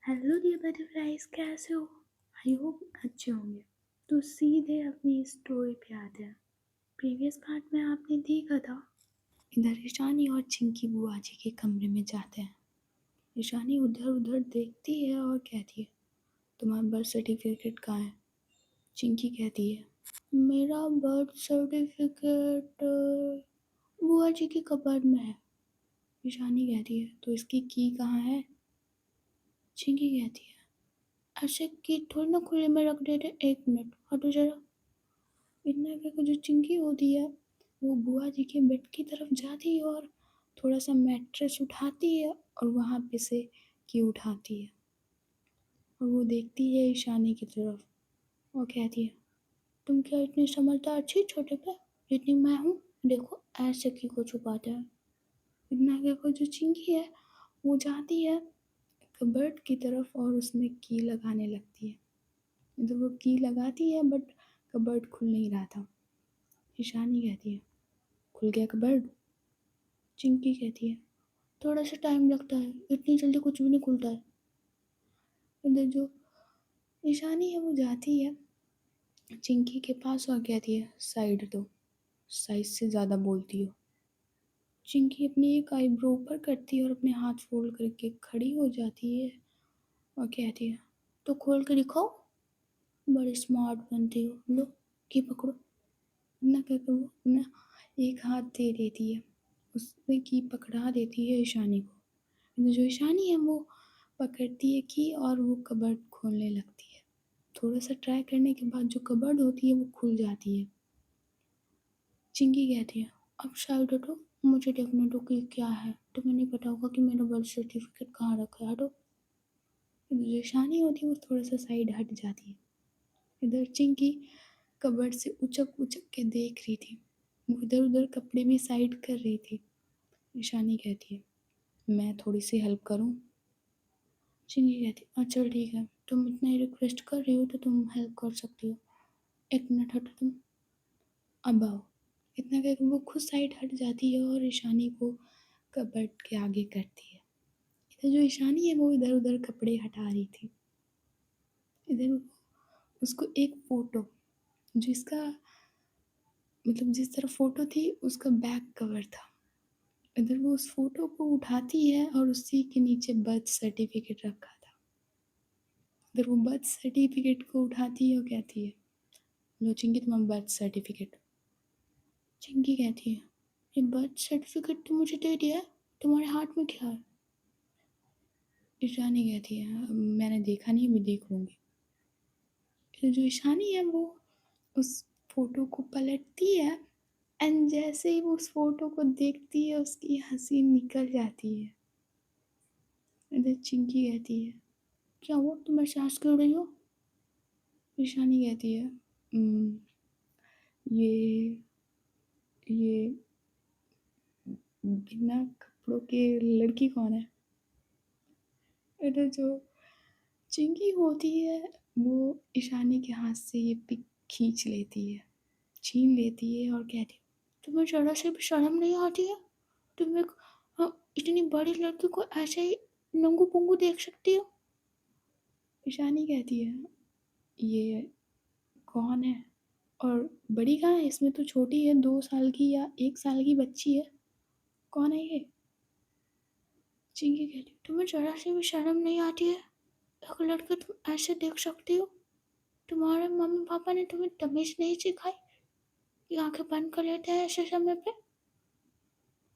Hello dear butterflies, कैसे हो? I hope अच्छे होंगे। तो सीधे अपनी स्टोरी पे आते हैं। प्रीवियस पार्ट में आपने देखा था, इधर ईशानी और चिंकी बुआ जी के कमरे में जाते हैं। ईशानी उधर उधर देखती है और कहती है, तुम्हारा बर्थ सर्टिफिकेट कहाँ है? चिंकी कहती है, मेरा बर्थ सर्टिफिकेट बुआ जी के कबर्ड में है। ईशानी कहती है, तो इसकी की कहाँ है? चिंकी कहती है, ऐसे की थोड़ी ना खुले में रख देते, 1 मिनट हटो जरा। इतना कहकर जो चिंकी होती है वो बुआ जी के बेड की तरफ जाती है और थोड़ा सा मैट्रेस उठाती है और वहाँ पे से की उठाती है और वो देखती है ईशानी की तरफ और कहती है, तुम क्या इतनी समझदार थी छोटे पे जितनी मैं हूँ? देखो ऐसे की को छुपाता है। इतना कहकर जो चिंकी है वो जाती है कबर्ड की तरफ और उसमें की लगाने लगती है। तो वो की लगाती है बट कबर्ड खुल नहीं रहा था। ईशानी कहती है, खुल गया कबर्ड? चिंकी कहती है, थोड़ा सा टाइम लगता है, इतनी जल्दी कुछ भी नहीं खुलता है। इधर जो ईशानी है वो जाती है चिंकी के पास और कहती है, साइड दो, साइज से ज़्यादा बोलती हो। चिंकी अपनी एक आईब्रो ऊपर करती है और अपने हाथ फोल्ड करके खड़ी हो जाती है और कहती है, तो खोल के दिखाओ, बड़ी स्मार्ट बनती हो, लो की पकड़ो। ना कहकर वो अपना एक हाथ दे देती है, उसमें की पकड़ा देती है ईशानी को। जो ईशानी है वो पकड़ती है की और वो कबर्ड खोलने लगती है। थोड़ा सा ट्राई करने के बाद जो कबर्ड होती है वो खुल जाती है। चिंकी कहती है, अब साइड हटो, मुझे देखने दो कि क्या है, तुम्हें नहीं पता होगा कि मेरा बर्थ सर्टिफिकेट कहाँ रखा है, हटो। जो ईशानी होती है वो थोड़ा सा साइड हट जाती है। इधर चिंकी कबर्ड से उचक उचक के देख रही थी, वो इधर उधर कपड़े भी साइड कर रही थी। ईशानी कहती है, मैं थोड़ी सी हेल्प करूं? चिंकी कहती है, अच्छा ठीक है, तुम इतना ही रिक्वेस्ट कर रही हो तो तुम हेल्प कर सकती हो। 1 मिनट हटो तुम, अब आओ। इतना कहकर वो खुद साइड हट जाती है और ईशानी को कबर्ड के आगे करती है। इधर जो ईशानी है वो इधर उधर कपड़े हटा रही थी। इधर उसको एक फोटो, जिसका मतलब जिस तरह फोटो थी उसका बैक कवर था, इधर वो उस फोटो को उठाती है और उसी के नीचे बर्थ सर्टिफिकेट रखा था। इधर वो बर्थ सर्टिफिकेट को उठाती है और कहती है, लो चिंकी तुम्हारा बर्थ सर्टिफिकेट। चिंकी कहती है, ये बर्थ सर्टिफिकेट तो मुझे दे दिया है, तुम्हारे हाथ में क्या है? ईशानी कहती है, मैंने देखा नहीं, अभी देख लूँगी। फिर जो ईशानी है वो उस फोटो को पलटती है एंड जैसे ही वो उस फोटो को देखती है उसकी हंसी निकल जाती है। इधर चिंकी कहती है, क्या हुआ, तुम एहसास कर रही हो? ईशानी कहती है, "हम्म, ये ये बिना कपड़ों के लड़की कौन है?" इधर जो चिंकी होती है वो ईशानी के हाथ से ये पिक खींच लेती है, छीन लेती है और कहती है, तुम्हें जरा से भी शर्म नहीं आती है? तुम एक इतनी बड़ी लड़की को ऐसे ही नंगू पुंगू देख सकती हो? ईशानी कहती है, ये कौन है और बड़ी कहाँ है, इसमें तो छोटी है, 2 साल की या 1 साल की बच्ची है, कौन है ये? चिंकी कहती है, तुम्हें जरा से भी शर्म नहीं आती है? एक लड़के तुम ऐसे देख सकती हो? तुम्हारे मम्मी पापा ने तुम्हें तमीज नहीं सिखाई कि आंखें बंद कर लेते हैं ऐसे समय पे?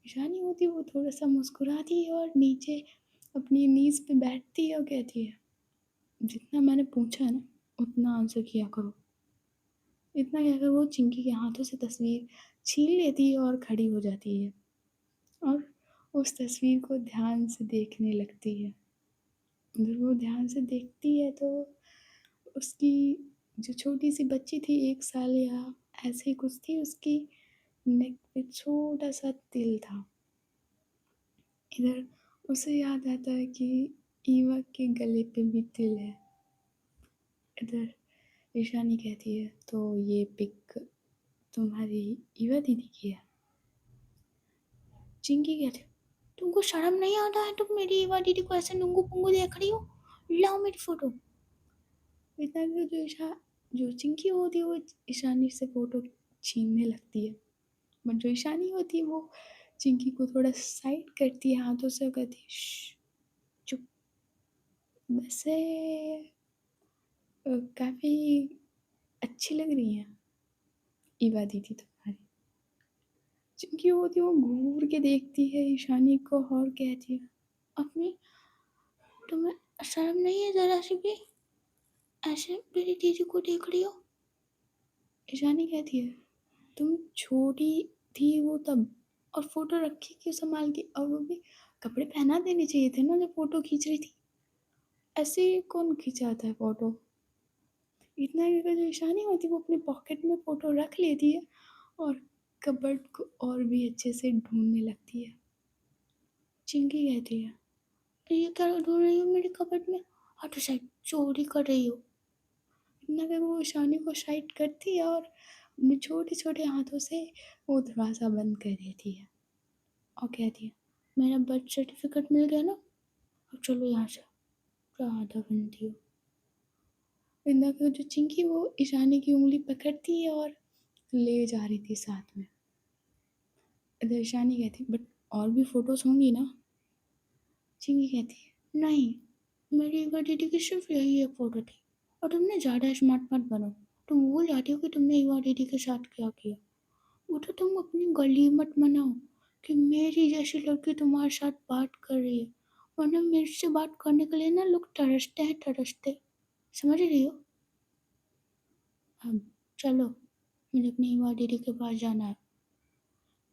ईशानी होती है वो थोड़ा सा मुस्कुराती है और नीचे अपनी नीज पे बैठती है और कहती है, जितना मैंने पूछा है ना उतना आंसर किया करो। इतना कहकर वो चिंकी के हाथों से तस्वीर छीन लेती है और खड़ी हो जाती है और उस तस्वीर को ध्यान से देखने लगती है। जब वो ध्यान से देखती है तो उसकी जो छोटी सी बच्ची थी, 1 साल या ऐसे ही कुछ थी, उसकी नेक पे छोटा सा तिल था। इधर उसे याद आता है कि ईवा के गले पे भी तिल है। इधर ईशानी कहती है, तो ये पिक तुम्हारी ईवा दीदी की है? चिंकी कहती है, तुमको शर्म नहीं आता है? तुम मेरी ईवा दीदी को ऐसे नंगू पुंगू देख रही हो? लाओ मेरी फ़ोटो। इतना कि जो चिंकी होती है वो ईशानी से फ़ोटो छीनने लगती है। बट जो ईशानी होती है वो चिंकी को थोड़ा साइड करती है हाथों से और कहती है चुप। वैसे काफ़ी अच्छी लग रही है ईवा दीदी तुम्हारी। चिंकी होती है वो घूर के देखती है ईशानी को और कहती है अपनी तुम्हें शर्म नहीं है जरा सी भी, ऐसे मेरी दीदी को देख रही हो। ईशानी कहती है तुम छोटी थी वो तब, और फोटो रखी क्यों संभाल के, और वो भी कपड़े पहना देने चाहिए थे ना जब फोटो खींच रही थी। ऐसे कौन खिंचाता है फोटो। इतना कि अगर जो ईशानी होती है वो अपने पॉकेट में फोटो रख लेती है और कबर्ड को और भी अच्छे से ढूंढने लगती है। चिंकी कहती है ये क्या ढूंढ रही हो मेरे कबर्ड में, और तो शायद चोरी कर रही हो। इतना कि वो ईशानी को साइड करती है और अपने छोटे छोटे हाथों से वो दरवाज़ा बंद कर देती है और कहती है मेरा बर्थ सर्टिफिकेट मिल गया ना, अब चलो यहाँ से, क्या आधा बनती हो। इतना कि जो चिंकी वो ईशानी की उंगली पकड़ती है और ले जा रही थी साथ में। इधर ईशानी कहती बट और भी फोटोज होंगी ना। चिंकी कहती है नहीं, मेरी एक बार दीदी की सिर्फ यही एक फ़ोटो थी, और तुमने ज़्यादा स्मार्ट मत बनो। तुम भूल जाती हो कि तुमने एक बार दीदी के साथ क्या किया। वो तो तुम अपनी गली मत मनाओ कि मेरी जैसी लड़की तुम्हारे साथ बात कर रही है, वरना मेरे से बात करने के लिए ना लोग तरसते हैं तरसते। समझ रही हो। अब चलो, मुझे अपनी एक बार दीदी के पास जाना है।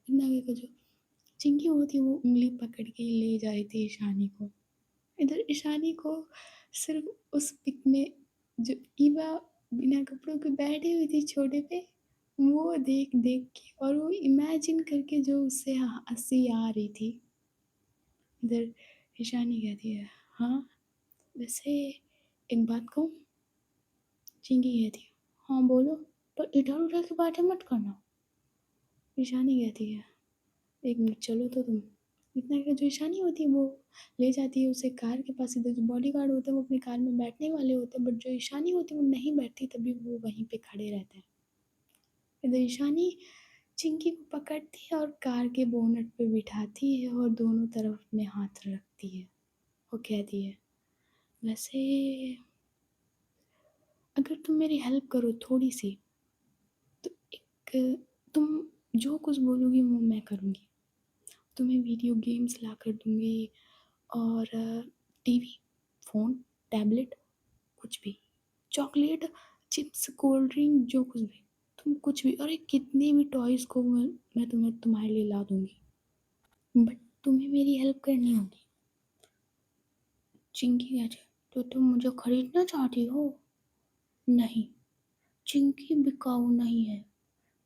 इतना कि जो चिंकी होती है वो उंगली पकड़ के ले जा रही थी ईशानी को। इधर ईशानी को सिर्फ उस पिक में जो ईवा बिना कपड़ों के बैठी हुई थी छोटे पे, वो देख देख के और वो इमेजिन करके जो उससे हंसी आ रही थी। इधर ईशानी कहती है हाँ वैसे एक बात कहूँ। चिंकी कहती है हाँ बोलो, पर इधर उधर की बातें मत करना। ईशानी कहती है एक मिनट चलो तो तुम। इतना कि जो ईशानी होती है वो ले जाती है उसे कार के पास। इधर जो बॉडी गार्ड होते हैं वो अपनी कार में बैठने वाले होते हैं, बट जो ईशानी होती है वो नहीं बैठती, तभी वो वहीं पे खड़े रहते हैं। इधर ईशानी चिंकी को पकड़ती है और कार के बोनट पे बिठाती है और दोनों तरफ अपने हाथ रखती है। वो कहती है वैसे अगर तुम मेरी हेल्प करो थोड़ी सी, तो एक तुम जो कुछ बोलोगी वो मैं करूँगी। तुम्हें वीडियो गेम्स ला कर दूँगी और टीवी, फ़ोन, टैबलेट, कुछ भी, चॉकलेट, चिप्स, कोल्ड ड्रिंक, जो कुछ भी, तुम कुछ भी, अरे कितने भी टॉयज़ को मैं तुम्हें तुम्हारे लिए ला दूँगी, बट तुम्हें मेरी हेल्प करनी होगी। चिंकी कहती है तो तुम मुझे खरीदना चाहती हो। नहीं, चिंकी बिकाऊ नहीं है।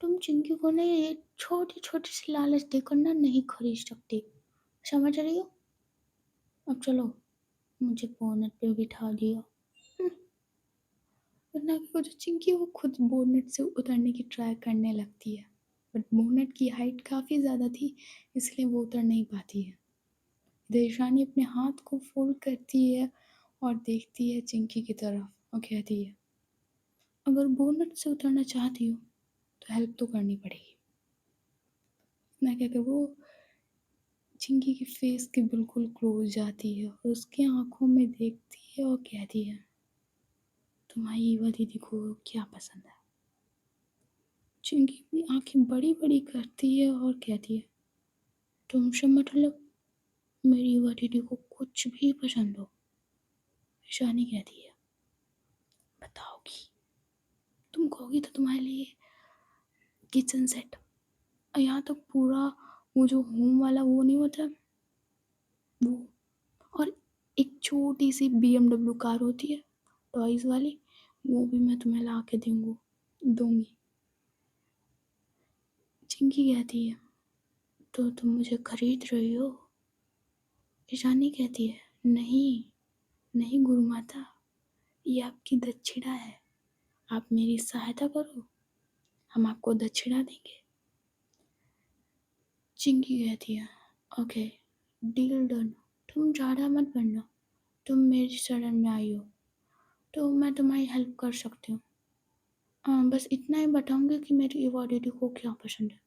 तुम चिंकी को ना ये छोटी छोटी सी लालच देकर ना नहीं खरीद सकती। समझ रही हो। अब चलो, मुझे बोनट पे बिठा दिया। वरना कि वो जो चिंकी है वो खुद बोनट से उतरने की ट्राई करने लगती है, बट बोनट की हाइट काफ़ी ज़्यादा थी इसलिए वो उतर नहीं पाती है। देशानी अपने हाथ को फोल्ड करती है और देखती है चिंकी की तरफ और कहती है अगर बोनट से उतरना चाहती हो तो हेल्प तो करनी पड़ेगी। इतना कहकर वो चिंकी की फेस के बिल्कुल क्लोज जाती है और उसकी आंखों में देखती है और कहती है तुम्हारी ईवा दीदी को क्या पसंद है। चिंकी अपनी आंखें बड़ी बड़ी करती है और कहती है तुमसे मतलब मेरी ईवा दीदी को कुछ भी पसंद हो। ईशानी कहती है बताओगी, तुम कहोगी तो तुम्हारे लिए किचन सेट, यहाँ तक पूरा वो जो होम वाला वो नहीं होता वो, और एक छोटी सी BMW कार होती है टॉयज़ वाली, वो भी मैं तुम्हें ला के दूंगी। चिंकी कहती है तो तुम मुझे खरीद रही हो। ईशानी कहती है नहीं, नहीं गुरु माता, ये आपकी दक्षिणा है, आप मेरी सहायता करो, हम आपको दक्षिणा देंगे। चिंकी कहती है ओके, डील डन, तुम ज़्यादा मत बनना, तुम मेरी शरण में आई हो, तो मैं तुम्हारी हेल्प कर सकती हूँ। बस इतना ही बताऊँगी कि मेरी युवा दीदी को क्या पसंद है।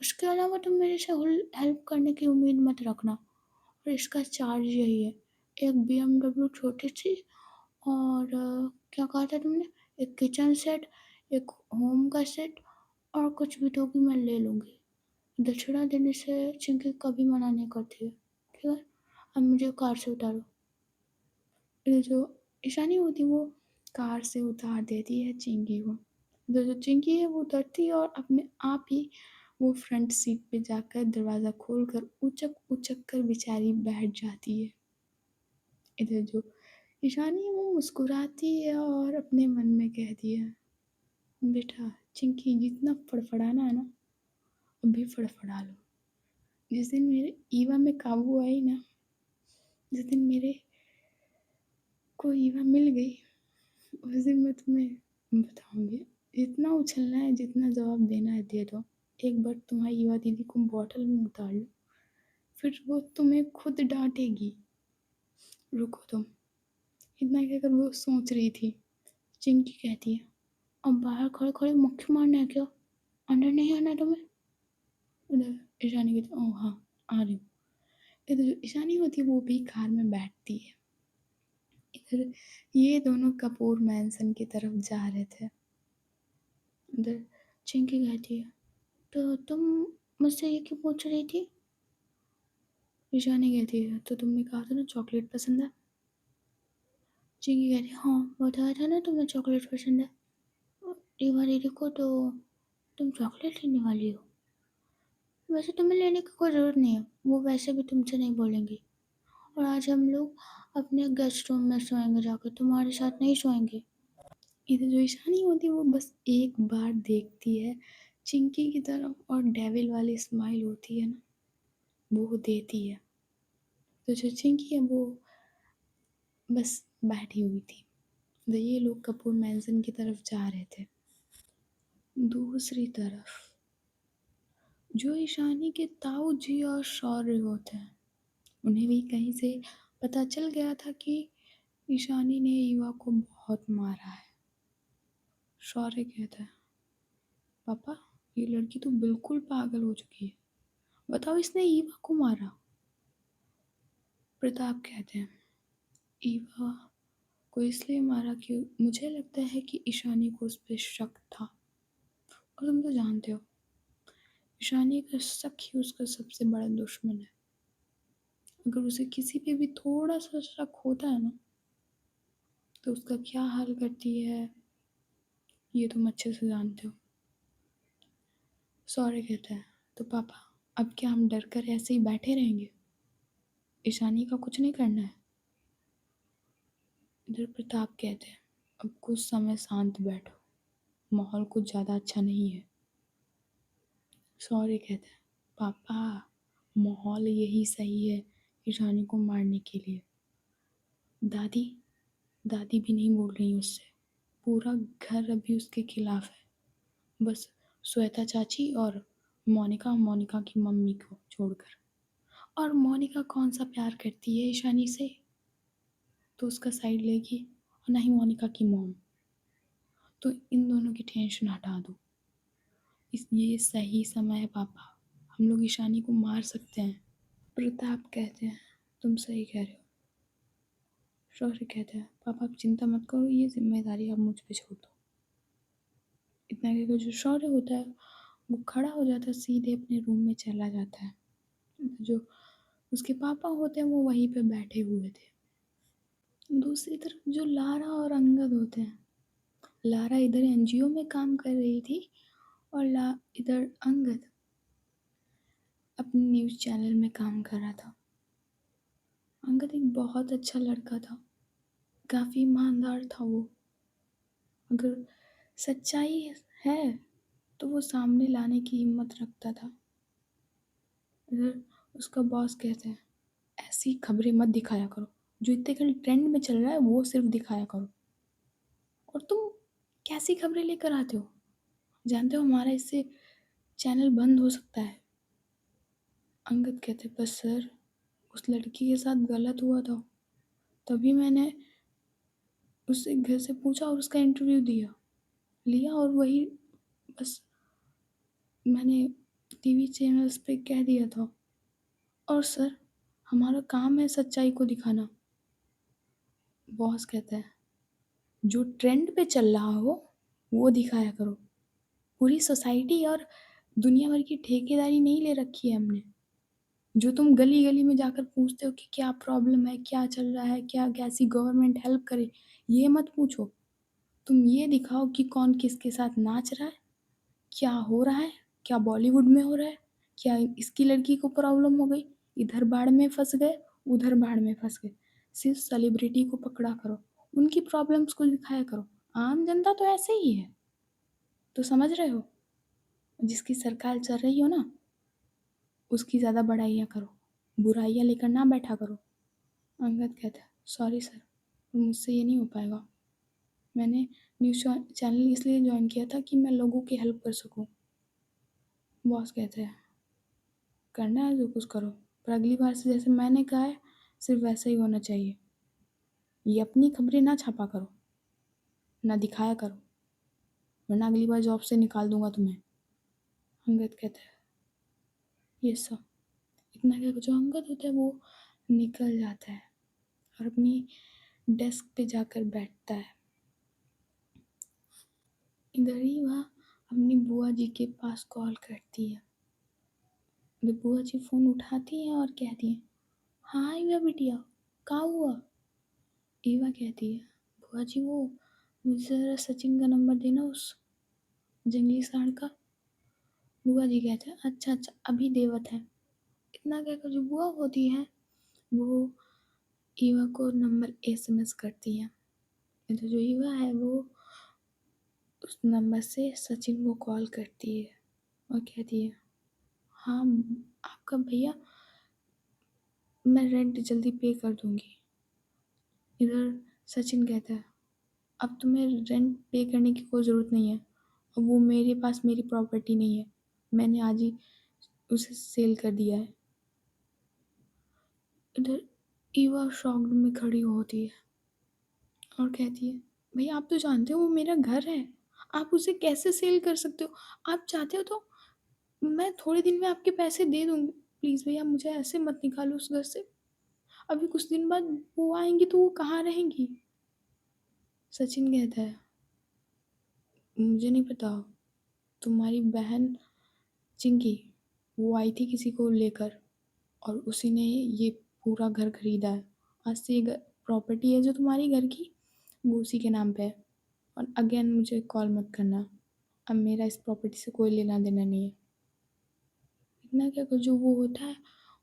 उसके अलावा तुम मेरे से हेल्प करने की उम्मीद मत रखना। और इसका चार्ज यही है, एक बीएमडब्ल्यू छोटी सी, और क्या कहा था तुमने? एक किचन सेट, एक होम का सेट, और कुछ भी तो भी मैं ले लूँगी। दक्षिणा देने से चिंकी कभी मना नहीं करती है। ठीक है? अब मुझे कार से उतारो। ये जो ईशानी होती है वो कार से उतार देती है चिंकी को। जो चिंकी है वो उतरती है और अपने आप ही वो फ्रंट सीट पे जाकर दरवाज़ा खोलकर उचक उचक कर बेचारी बैठ जाती है। इधर जो ईशानी है वो मुस्कुराती है और अपने मन में कहती है, बेटा चिंकी जितना फड़फड़ाना है ना, अभी फड़फड़ा लो। जिस दिन मेरे ईवा में काबू आई ना, जिस दिन मेरे को ईवा मिल गई, उस दिन मैं तुम्हें बताऊंगी। जितना उछलना है, जितना जवाब देना है दे दो। एक बार तुम्हारी ईवा दीदी को बॉटल में उतार लो, फिर वो तुम्हें खुद डांटेगी। रुको तुम। इतना कहकर वो सोच रही थी। चिंकी कहती है, अब बाहर खड़े खड़े मक्खी मारना है क्या? अंदर नहीं आना तुम्हें? उधर ईशानी कहती है, ओह हाँ, आ रही हूँ। इधर जो ईशानी होती है वो भी कार में बैठती है। इधर ये दोनों कपूर मैंसन की तरफ जा रहे थे। इधर चिंकी कहती है, तो तुम मुझसे ये क्यों पूछ रही थी? ईशानी कहती है, तो तुमने कहा था ना चॉकलेट पसंद है। चिंकी कहती है, हाँ बताया था ना तुम्हें चॉकलेट पसंद है। रीवा दीदी को तो तुम चॉकलेट लेने वाली हो। वैसे तुम्हें लेने की कोई ज़रूरत नहीं है, वो वैसे भी तुमसे नहीं बोलेंगी। और आज हम लोग अपने गेस्ट रूम में सोएंगे जाकर, तुम्हारे साथ नहीं सोएंगे। इधर जो ईशानी होती है वो बस एक बार देखती है चिंकी की तरफ और डेविल वाली स्माइल होती है ना, वो देती है। तो जो चिंकी है वो बस बैठी हुई थी। तो ये लोग कपूर मैंसन की तरफ जा रहे थे। दूसरी तरफ जो ईशानी के ताऊ जी और शौर्य होते हैं, उन्हें भी कहीं से पता चल गया था कि ईशानी ने युवा को बहुत मारा है। शौर्य कहता है, पापा ये लड़की तो बिल्कुल पागल हो चुकी है, बताओ इसने ईवा को मारा। प्रताप कहते हैं, ईवा को इसलिए मारा कि मुझे लगता है कि ईशानी को उस पर शक था। और तुम तो जानते हो ईशानी का शक ही उसका सबसे बड़ा दुश्मन है। अगर उसे किसी पे भी थोड़ा सा शक होता है ना, तो उसका क्या हाल करती है ये तुम अच्छे से जानते हो। सॉरी कहता है, तो पापा अब क्या हम डर कर ऐसे ही बैठे रहेंगे? ईशानी का कुछ नहीं करना है। इधर प्रताप कहते हैं, अब कुछ समय शांत बैठो, माहौल कुछ ज़्यादा अच्छा नहीं है। सॉरी कहते हैं, पापा माहौल यही सही है ईशानी को मारने के लिए। दादी दादी भी नहीं बोल रही उससे, पूरा घर अभी उसके खिलाफ है, बस श्वेता चाची और मोनिका मोनिका की मम्मी को छोड़कर। और मोनिका कौन सा प्यार करती है ईशानी से, तो उसका साइड लेगी। और ना ही मोनिका की मॉम। तो इन दोनों की टेंशन हटा दो, इस ये सही समय है पापा, हम लोग ईशानी को मार सकते हैं। प्रताप कहते हैं, तुम सही कह रहे हो। शौर्य कहते हैं, पापा आप चिंता मत करो, ये जिम्मेदारी आप मुझ पे छोड़ दो। इतना कहकर जो शौर्य होता है वो खड़ा हो जाता है, सीधे अपने रूम में चला जाता है। जो उसके पापा होते हैं वो वहीं पे बैठे हुए थे। दूसरी तरफ जो लारा और अंगद होते हैं, लारा इधर एनजीओ में काम कर रही थी और इधर अंगद अपने न्यूज़ चैनल में काम कर रहा था। अंगद एक बहुत अच्छा लड़का था, काफ़ी ईमानदार था वो। अगर सच्चाई है तो वो सामने लाने की हिम्मत रखता था। इधर उसका बॉस कहते हैं, ऐसी खबरें मत दिखाया करो, जो इतने कल ट्रेंड में चल रहा है वो सिर्फ दिखाया करो। और तुम कैसी खबरें लेकर आते हो? जानते हो हमारा इससे चैनल बंद हो सकता है। अंगद कहते, बस सर उस लड़की के साथ गलत हुआ था, तभी मैंने उससे घर से पूछा और उसका इंटरव्यू लिया और वही बस मैंने टीवी चैनल्स पे कह दिया था। और सर, हमारा काम है सच्चाई को दिखाना। बॉस कहता है, जो ट्रेंड पे चल रहा हो वो दिखाया करो। पूरी सोसाइटी और दुनिया भर की ठेकेदारी नहीं ले रखी है हमने। जो तुम गली गली में जाकर पूछते हो कि क्या प्रॉब्लम है, क्या चल रहा है, क्या कैसी गवर्नमेंट हेल्प करे, ये मत पूछो। तुम ये दिखाओ कि कौन किसके साथ नाच रहा है, क्या हो रहा है, क्या बॉलीवुड में हो रहा है, क्या इसकी लड़की को प्रॉब्लम हो गई, इधर बाढ़ में फंस गए, उधर बाढ़ में फंस गए। सिर्फ सेलिब्रिटी को पकड़ा करो, उनकी प्रॉब्लम्स को दिखाया करो। आम जनता तो ऐसे ही है। तो समझ रहे हो, जिसकी सरकार चल रही हो ना, उसकी ज़्यादा बड़ाइयाँ करो, बुराइयाँ लेकर ना बैठा करो। अंगद कहता है, सॉरी सर, मुझसे ये नहीं हो पाएगा। मैंने न्यूज़ चैनल इसलिए ज्वाइन किया था कि मैं लोगों की हेल्प कर सकूं। बॉस कहते हैं, करना है जो कुछ करो, पर अगली बार से जैसे मैंने कहा है सिर्फ वैसा ही होना चाहिए। ये अपनी खबरें ना छापा करो, ना दिखाया करो, वरना अगली बार जॉब से निकाल दूंगा तुम्हें। अंगद कहता है, ये सब इतना क्या, जो अंगद होता है वो निकल जाता है और अपनी डेस्क पे जाकर बैठता है। इधर ही वह अपनी बुआ जी के पास कॉल करती है। तो बुआ जी फ़ोन उठाती हैं और कहती हैं, हाँ ईवा बिटिया, क्या हुआ? ईवा कहती है, बुआ जी वो मुझे ज़रा सचिन का नंबर देना, उस जंगली सांड का। बुआ जी कहते हैं, अच्छा अच्छा अभी देवत है। इतना कहकर जो बुआ होती है वो ईवा को नंबर एसएमएस करती है। तो जो ईवा है वो उस नंबर से सचिन को कॉल करती है और कहती है, हाँ आपका भैया, मैं रेंट जल्दी पे कर दूंगी। इधर सचिन कहता है, अब तुम्हें रेंट पे करने की कोई ज़रूरत नहीं है, अब वो मेरे पास मेरी प्रॉपर्टी नहीं है, मैंने आज ही उसे सेल कर दिया है। इधर ईवा शॉक्ड में खड़ी होती है और कहती है, भैया आप तो जानते हो वो मेरा घर है, आप उसे कैसे सेल कर सकते हो? आप चाहते हो तो मैं थोड़े दिन में आपके पैसे दे दूंगी, प्लीज़ भैया मुझे ऐसे मत निकालो उस घर से। अभी कुछ दिन बाद वो आएंगी तो वो कहाँ रहेंगी? सचिन कहता है, मुझे नहीं पता, तुम्हारी बहन चिंकी वो आई थी किसी को लेकर और उसी ने ये पूरा घर खरीदा है। आज से ये प्रॉपर्टी है जो तुम्हारी घर की, वो उसी के नाम पे है। और अगेन मुझे कॉल मत करना, अब मेरा इस प्रॉपर्टी से कोई लेना देना नहीं है। इतना क्या, जो वो होता है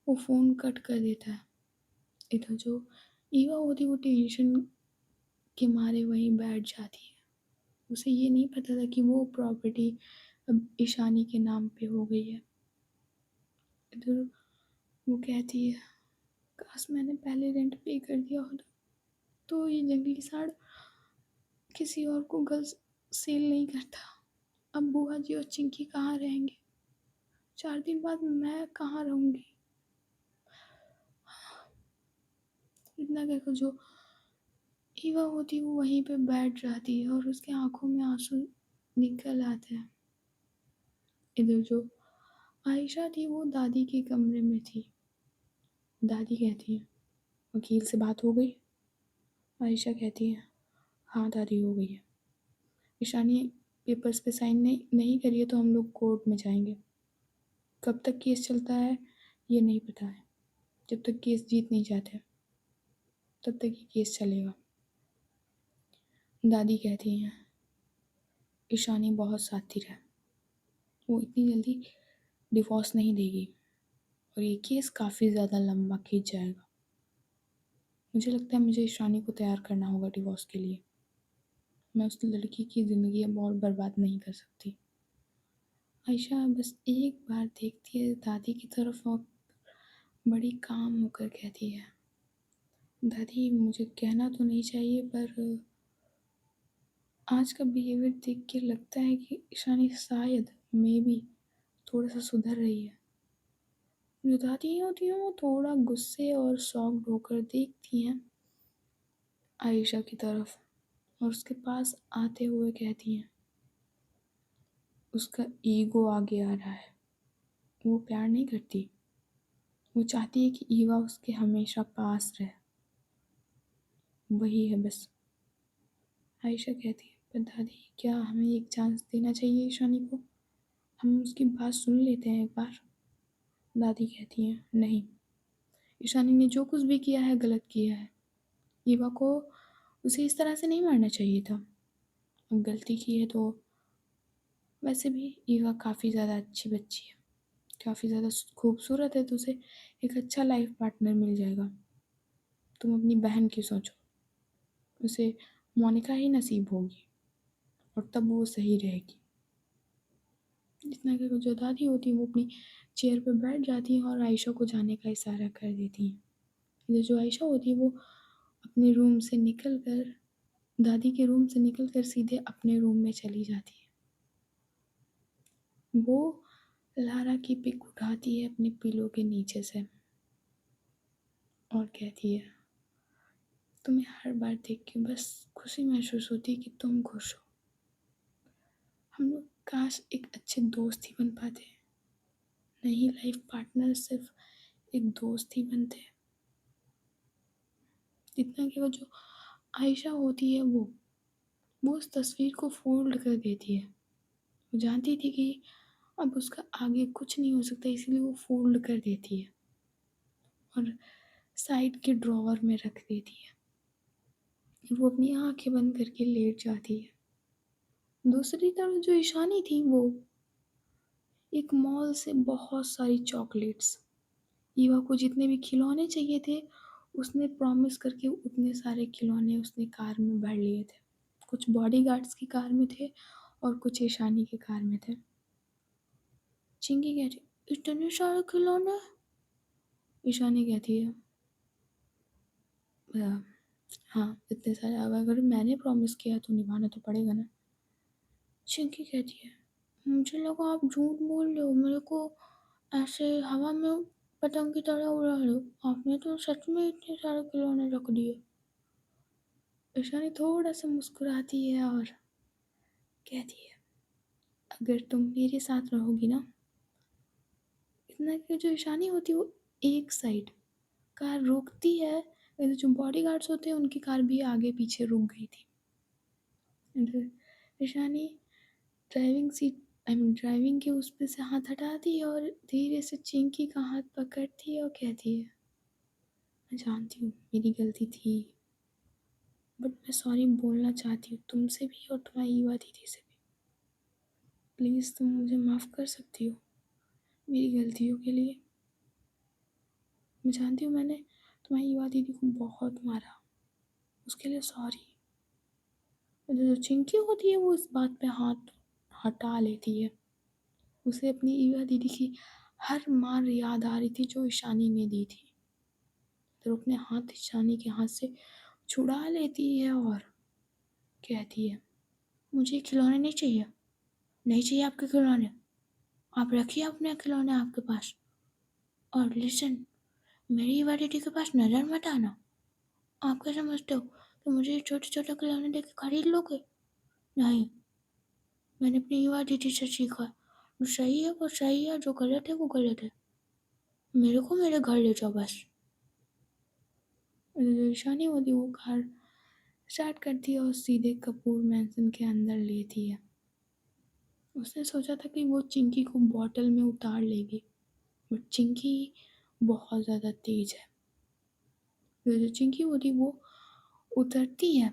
वो फ़ोन कट कर देता है। इधर जो ईवा होती वो टेंशन के मारे वहीं बैठ जाती है। उसे ये नहीं पता था कि वो प्रॉपर्टी अब ईशानी के नाम पे हो गई है। इधर वो कहती है, काश मैंने पहले रेंट पे कर दिया होता तो ये जंगली सांड किसी और को गर्ल्स सेल नहीं करता। अब बुआ जी और चिंकी कहाँ रहेंगे? 4 दिन बाद मैं कहाँ रहूँगी? इतना कहकर जो ईवा होती वो वहीं पे बैठ जाती है और उसके आंखों में आंसू निकल आते हैं। इधर जो आयशा थी वो दादी के कमरे में थी। दादी कहती है, वकील से बात हो गई? आयशा कहती है, हाँ दादी हो गई है। ईशानी पेपर्स पे साइन नहीं करी है तो हम लोग कोर्ट में जाएंगे। कब तक केस चलता है ये नहीं पता है, जब तक केस जीत नहीं जाते तब तक ये केस चलेगा। दादी कहती हैं, ईशानी बहुत शातिर है, वो इतनी जल्दी डिवोर्स नहीं देगी और ये केस काफ़ी ज़्यादा लंबा खींच जाएगा। मुझे लगता है मुझे ईशानी को तैयार करना होगा डिवोर्स के लिए। मैं उस लड़की की ज़िंदगी अब और बर्बाद नहीं कर सकती। आयशा बस एक बार देखती है दादी की तरफ और बड़ी काम होकर कहती है, दादी मुझे कहना तो नहीं चाहिए पर आज का बिहेवियर देख के लगता है कि ईशानी शायद मे बी थोड़ा सा सुधर रही है। जो दादी होती हैं वो थोड़ा गुस्से और शॉक्ड होकर देखती हैं आयशा की तरफ और उसके पास आते हुए कहती हैं, उसका ईगो आगे आ रहा है। वो प्यार नहीं करती, वो चाहती है कि ईवा उसके हमेशा पास रहे, वही है बस। आयशा कहती है, पर दादी क्या हमें एक चांस देना चाहिए ईशानी को, हम उसकी बात सुन लेते हैं एक बार। दादी कहती हैं, नहीं, ईशानी ने जो कुछ भी किया है गलत किया है। ईवा को उसे इस तरह से नहीं मारना चाहिए था। अब गलती की है तो वैसे भी ईवा काफ़ी ज़्यादा अच्छी बच्ची है, काफ़ी ज़्यादा खूबसूरत है, तो उसे एक अच्छा लाइफ पार्टनर मिल जाएगा। तुम अपनी बहन की सोचो, उसे मोनिका ही नसीब होगी और तब वो सही रहेगी। इतना कहकर जो दादी होती है वो अपनी चेयर पर बैठ जाती है और आयशा को जाने का इशारा कर देती है। इधर जो आयशा होती है वो अपने रूम से निकल कर, दादी के रूम से निकल कर सीधे अपने रूम में चली जाती है। वो लारा की पिक उठाती है अपने पिलो के नीचे से और कहती है, तुम्हें हर बार देख के बस खुशी महसूस होती है कि तुम खुश हो। हम लोग काश एक अच्छे दोस्त ही बन पाते, नहीं लाइफ पार्टनर, सिर्फ एक दोस्त ही बनते। इतना कि वो जो आयशा होती है वो उस तस्वीर को फोल्ड कर देती है। वो जानती थी कि अब उसका आगे कुछ नहीं हो सकता, इसीलिए वो फोल्ड कर देती है और साइड के ड्रॉवर में रख देती है। वो अपनी आंखें बंद करके लेट जाती है। दूसरी तरफ जो ईशानी थी वो एक मॉल से बहुत सारी चॉकलेट्स, ईवा को जितने भी खिलौने चाहिए थे उसने प्रॉमिस करके उतने सारे खिलौने उसने कार में भर लिए थे। कुछ बॉडीगार्ड्स की कार में थे और कुछ ईशानी की कार में थे। चिंकी कहती, इतने सारे खिलौने? ईशानी कहती है, "अ, हाँ इतने सारे, अब अगर मैंने प्रॉमिस किया तो निभाना तो पड़ेगा ना।" चिंकी कहती है, मुझे लगा आप झूठ बोल रहे हो, मेरे को ऐसे हवा में पतंग की तरह उड़ा रहे हो, आपने तो सच में इतने सारे खिलौने रख दिए। ईशानी थोड़ा सा मुस्कुराती है और कहती है, अगर तुम मेरे साथ रहोगी ना। इतना कि जो ईशानी होती है वो एक साइड कार रोकती है, इधर जो बॉडीगार्ड्स होते हैं उनकी कार भी आगे पीछे रुक गई थी। इधर Ishani driving seat, I mean driving के उस पे से हाथ हटाती है और धीरे से चिंकी का हाथ पकड़ती है और कहती है, मैं जानती हूँ मेरी गलती थी, बट मैं सॉरी बोलना चाहती हूँ तुमसे भी और तुम्हारी युवा दीदी से भी। प्लीज़ तुम मुझे माफ़ कर सकती हो मेरी गलतियों के लिए। मैं जानती हूँ मैंने तुम्हारी युवा दीदी को बहुत मारा, उसके लिए सॉरी। जो चिंकी होती है वो इस बात पे हाथ हटा लेती है। उसे अपनी युवा दीदी की हर मार याद आ रही थी जो ईशानी ने दी थी, तो अपने हाथ ईशानी के हाथ से छुड़ा लेती है और कहती है, मुझे खिलौने नहीं चाहिए, नहीं चाहिए आपके खिलौने, आप रखिए अपने खिलौने आपके पास। और लिसन, मेरी युवा दीदी के पास नज़र मत आना। आप क्या समझते हो कि मुझे छोटे छोटे खिलौने देके खरीद लोगे? नहीं, मैंने अपनी युवा दीदी से सीखा, जो सही है वो सही है, जो गलत है वो गलत है। मेरे को मेरे घर ले जाओ बस। ईशानी होती वो कार स्टार्ट करती है और सीधे कपूर मैंसन के अंदर लेती है। उसने सोचा था कि वो चिंकी को बॉटल में उतार लेगी, बट चिंकी बहुत ज़्यादा तेज है। जो चिंकी होती वो उतरती है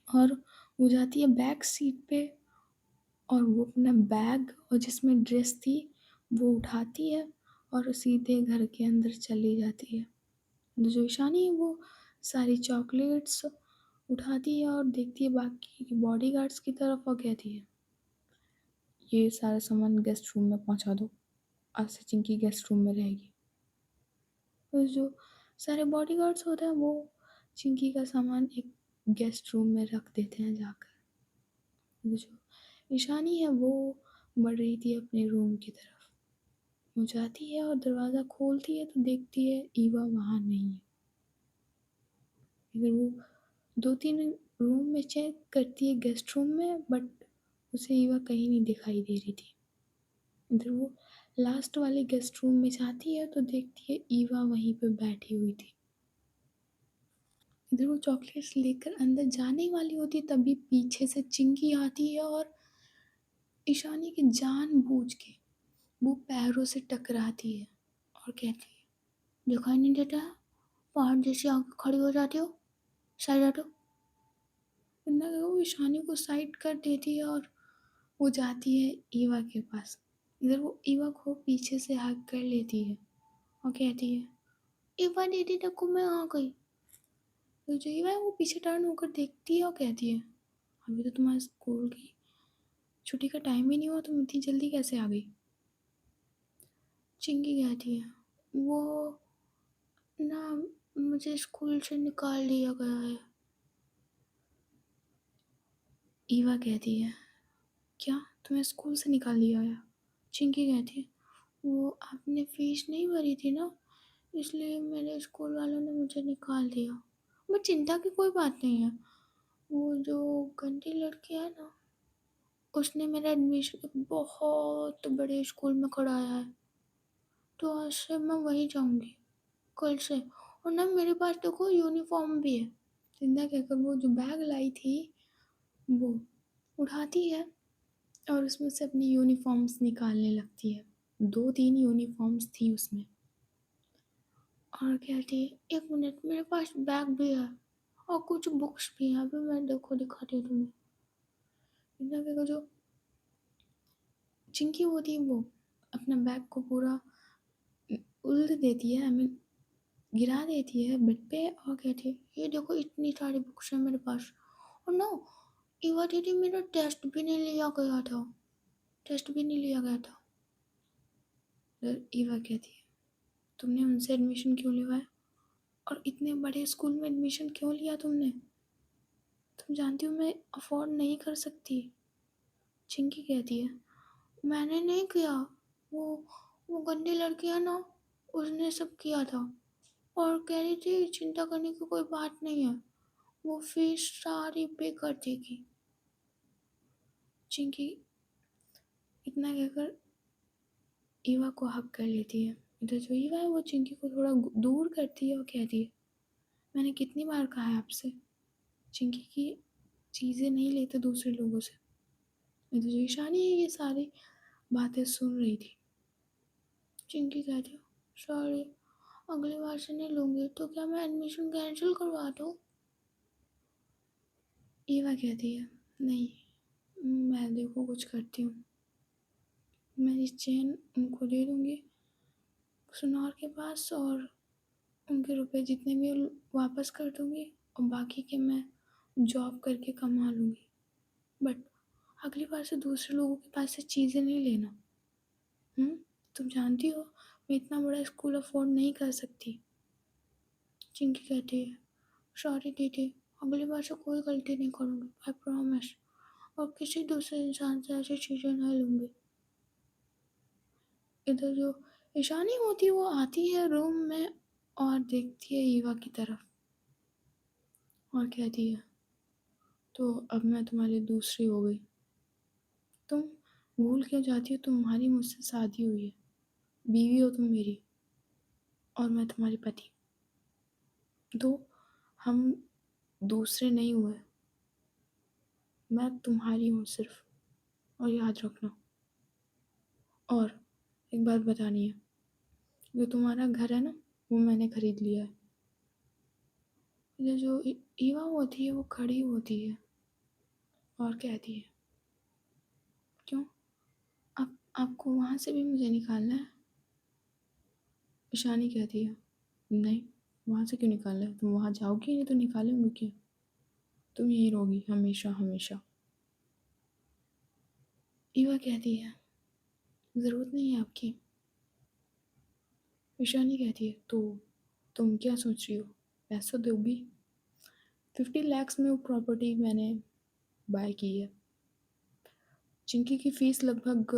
और वो जाती है बैक सीट पे और वो अपना बैग और जिसमें ड्रेस थी वो उठाती है और सीधे घर के अंदर चली जाती है। जो ईशानी है वो सारी चॉकलेट्स उठाती है और देखती है बाकी बॉडीगार्ड्स की तरफ और कहती है, ये सारा सामान गेस्ट रूम में पहुंचा दो, आज से चिंकी गेस्ट रूम में रहेगी। तो जो सारे बॉडीगार्ड्स होते हैं वो चिंकी का सामान एक गेस्ट रूम में रख देते हैं जाकर। वो जो ईशानी है वो बढ़ रही थी अपने रूम की तरफ, वो जाती है और दरवाज़ा खोलती है तो देखती है ईवा वहाँ नहीं है। इधर वो 2-3 रूम में चेक करती है, गेस्ट रूम में, बट उसे ईवा कहीं नहीं दिखाई दे रही थी। इधर वो लास्ट वाले गेस्ट रूम में जाती है तो देखती है ईवा वहीं पे बैठी हुई थी। इधर वो चॉकलेट्स लेकर अंदर जाने वाली होती है, तभी पीछे से चिंकी आती है और ईशानी की जानबूझ के वो पैरों से टकराती है और कहती है, दिखाई नहीं देता है, पहाड़ जैसी आंखें खड़ी हो जाती हो, साइड हटो। इतना वो ईशानी को साइड कर देती है और वो जाती है ईवा के पास। इधर वो ईवा को पीछे से हग कर लेती है और कहती है, ईवा दीदी देखो मैं आ गई। तो जो ईवा है वो पीछे टर्न होकर देखती है और कहती है, अभी तो तुम्हारे स्कूल की छुट्टी का टाइम ही नहीं हुआ, तुम इतनी जल्दी कैसे आ गई। चिंकी कहती है, वो ना, मुझे स्कूल से निकाल दिया गया है। ईवा कहती है, क्या तुम्हें स्कूल से निकाल दिया गया। चिंकी कहती है, वो आपने फीस नहीं भरी थी ना, इसलिए मेरे स्कूल वालों ने मुझे निकाल दिया। बट चिंता की कोई बात नहीं है, वो जो गंदी लड़की है ना, उसने मेरा एडमिशन बहुत बड़े स्कूल में कराया है, तो आज से मैं वहीं जाऊंगी, कल से। और ना मेरे पास देखो यूनिफॉर्म भी है। जिंदा कहकर वो जो बैग लाई थी वो उठाती है और उसमें से अपनी यूनिफॉर्म्स निकालने लगती है। 2-3 यूनिफॉर्म्स थी उसमें और कहती है, एक मिनट, मेरे पास बैग भी है और कुछ बुक्स भी हैं, अभी मैं देखो दिखाती हूँ तुम्हें। जिंदा कहकर जो चिंकी होती है वो अपना बैग को पूरा उल्ट देती है, आई मीन गिरा देती है बेड पे और कहती है, ये देखो इतनी सारी बुक्स हैं मेरे पास। और ना, ईवा दीदी मेरा टेस्ट भी नहीं लिया गया था, टेस्ट भी नहीं लिया गया था। फिर ईवा कहती है, तुमने उनसे एडमिशन क्यों लिया और इतने बड़े स्कूल में एडमिशन क्यों लिया तुमने, तुम जानती हो मैं अफोर्ड नहीं कर सकती। चिंकी कहती है, मैंने नहीं किया, वो वो गंदी लड़की है ना, उसने सब किया था और कह रही थी चिंता करने की कोई बात नहीं है, वो फीस सारी पे कर देगी। चिंकी इतना कहकर ईवा को हक कर लेती है। इधर जो ईवा है वो चिंकी को थोड़ा दूर करती है और कहती है, मैंने कितनी बार कहा है आपसे, चिंकी की चीज़ें नहीं लेते दूसरे लोगों से। इधर जो ईशानी है ये सारी बातें सुन रही थी। चिंकी कहती है, सॉरी, अगली बार से नहीं लूँगी, तो क्या मैं एडमिशन कैंसिल करवा दूँ। ईवा कहती है, नहीं, मैं देखो कुछ करती हूँ, मैं इस चेन उनको दे दूँगी सुनार के पास और उनके रुपए जितने भी वापस कर दूँगी और बाकी के मैं जॉब करके कमा लूँगी। बट अगली बार से दूसरे लोगों के पास से चीज़ें नहीं लेना। तुम जानती हो मैं इतना बड़ा स्कूल अफोर्ड नहीं कर सकती। चिंकी कहती है, सॉरी दीदी, अगली बार से कोई गलती नहीं करूँगी, आई प्रॉमिस, और किसी दूसरे इंसान से ऐसी चीज़ें नहीं लूँगी। इधर जो ईशानी होती है वो आती है रूम में और देखती है ईवा की तरफ और कहती है, तो अब मैं तुम्हारी दूसरी हो गई, तुम भूल क्यों जाती हो तुम्हारी मुझसे शादी हुई है, बीवी हो तुम मेरी और मैं तुम्हारी पति। तो हम दूसरे नहीं हुए, मैं तुम्हारी हूँ सिर्फ, और याद रखना। और एक बात बतानी है, जो तुम्हारा घर है ना वो मैंने खरीद लिया है। ये जो ईवा होती है वो खड़ी होती है और कहती है, क्यों, आप आपको वहाँ से भी मुझे निकालना है। ईशानी कहती है, नहीं, वहाँ से क्यों निकालना है, तुम वहाँ जाओगी नहीं तो निकालेंगे क्यों, तुम यहीं रहोगी हमेशा हमेशा। ईवा कहती है, ज़रूरत नहीं है आपकी। ईशानी कहती है, तो तुम क्या सोच रही हो, पैसा दोगी। 50 lakhs में वो प्रॉपर्टी मैंने बाय की है। चिंकी की फ़ीस लगभग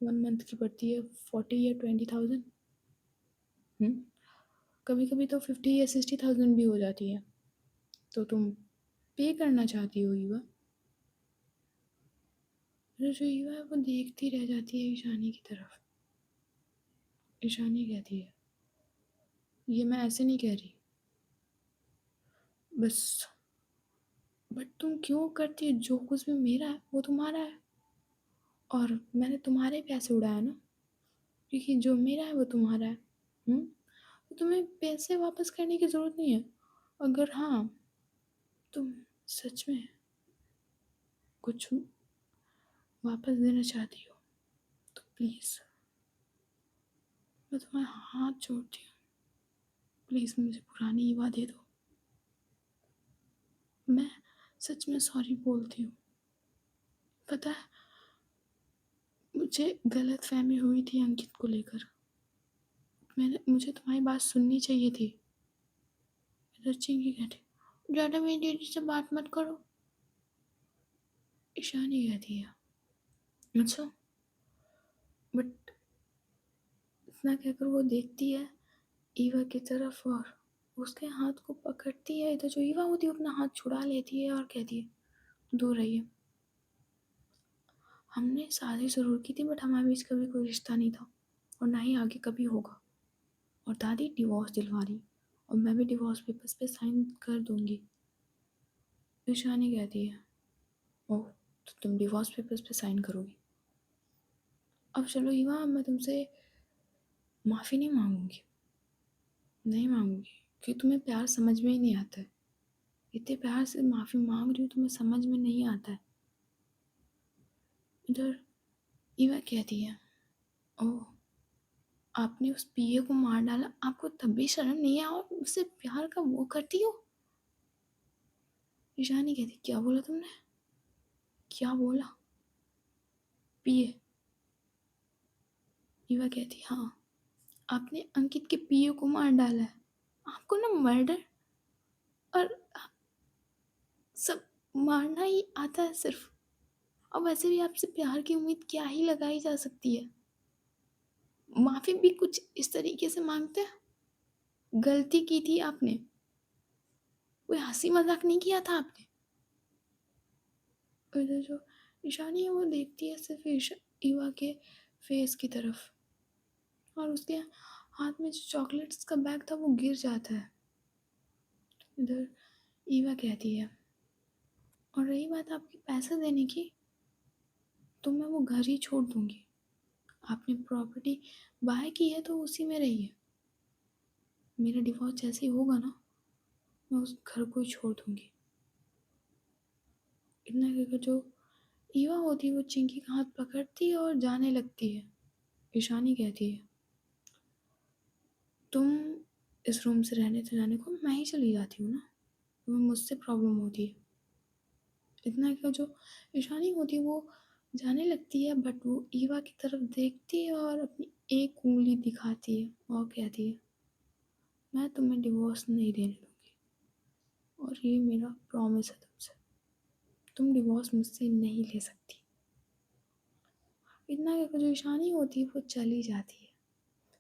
1 मंथ की पड़ती है 40 या 20,000। कभी कभी तो 50 या 60,000 भी हो जाती है। तो तुम पे करना चाहती हो ईवा। तो जो ईवा है वो देखती रह जाती है ईशानी की तरफ। ईशानी कहती है, ये मैं ऐसे नहीं कह रही, बस बट तुम क्यों करती है, जो कुछ भी मेरा है वो तुम्हारा है, और मैंने तुम्हारे पैसे उड़ाए ना, क्योंकि जो मेरा है वो तुम्हारा है। तो तुम्हें पैसे वापस करने की ज़रूरत नहीं है। अगर हाँ तुम सच में कुछ वापस देना चाहती हो तो प्लीज़ मैं तुम्हारा हाथ जोड़ती हूँ, प्लीज़ मुझे पुरानी ईवा दे दो। मैं सच में सॉरी बोलती हूँ। पता है मुझे गलत फहमी हुई थी अंकित को लेकर। मुझे तुम्हारी बात सुननी चाहिए थी। इधर चिंकी कहती, ज़्यादा मेरी दीदी से बात मत करो। ईशानी कहती है, अच्छा, बट इतना कहकर वो देखती है ईवा की तरफ और उसके हाथ को पकड़ती है। इधर जो ईवा होती है अपना हाथ छुड़ा लेती है और कहती है, दूर रहिए। हमने शादी ज़रूर की थी बट हमारे बीच कभी कोई रिश्ता नहीं था और ना ही आगे कभी होगा। और दादी डिवोर्स दिलवा रही और मैं भी डिवोर्स पेपर्स पे साइन कर दूंगी। ईशानी कहती है, ओह, तो तुम डिवोर्स पेपर्स पे साइन करोगी। अब चलो ईवा, मैं तुमसे माफ़ी नहीं मांगूंगी, नहीं मांगूंगी, क्योंकि तुम्हें प्यार समझ में ही नहीं आता है। इतने प्यार से माफ़ी मांग रही हूँ, तुम्हें समझ में नहीं आता है। इधर ईवा कहती है, ओह, आपने उस पीए को मार डाला, आपको तब भी शर्म नहीं आया और उससे प्यार का वो करती हो। ईशानी कहती, क्या बोला तुमने, क्या बोला, पीए। ईवा कहती, हाँ, आपने अंकित के पीए को मार डाला है। आपको ना मर्डर और सब मारना ही आता है सिर्फ। और वैसे भी आपसे प्यार की उम्मीद क्या ही लगाई जा सकती है। माफ़ी भी कुछ इस तरीके से मांगते हैं। गलती की थी आपने, कोई हंसी मजाक नहीं किया था आपने। इधर जो ईशानी है वो देखती है सिर्फ ईवा के फेस की तरफ और उसके हाथ में जो चॉकलेट्स का बैग था वो गिर जाता है। इधर ईवा कहती है, और रही बात आपके पैसे देने की, तो मैं वो घर ही छोड़ दूंगी। आपने प्रॉपर्टी बाय की है तो उसी में रहिए। मेरा डिवोर्स जैसे ही होगा ना, मैं उस घर को ही छोड़ दूंगी। इतना कहकर जो ईवा होती है वो चिंकी का हाथ पकड़ती है और जाने लगती है। ईशानी कहती है, तुम इस रूम से रहने तो जाने को, मैं ही चली जाती हूँ ना, तुम्हें मुझसे प्रॉब्लम होती है। इतना कहकर जो ईशानी होती है वो जाने लगती है बट वो ईवा की तरफ देखती है और अपनी एक उंगली दिखाती है और कहती है, मैं तुम्हें डिवोर्स नहीं देने दूंगी और ये मेरा प्रॉमिस है तुमसे, तुम डिवोर्स मुझसे नहीं ले सकती। इतना कहकर जो ईशानी होती है वो चली जाती है।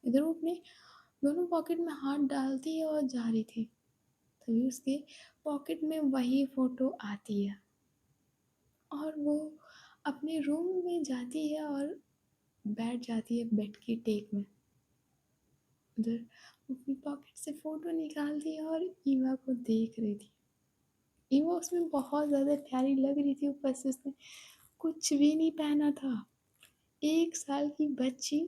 इधर वो अपने दोनों पॉकेट में हाथ डालती है और जा रही थी, तभी उसके पॉकेट में वही फ़ोटो आती है और वो अपने रूम में जाती है और बैठ जाती है बेड की टेक में। उधर वो अपनी पॉकेट से फ़ोटो निकालती है और ईवा को देख रही थी। ईवा उसमें बहुत ज़्यादा प्यारी लग रही थी, ऊपर से उसने कुछ भी नहीं पहना था। 1 साल की बच्ची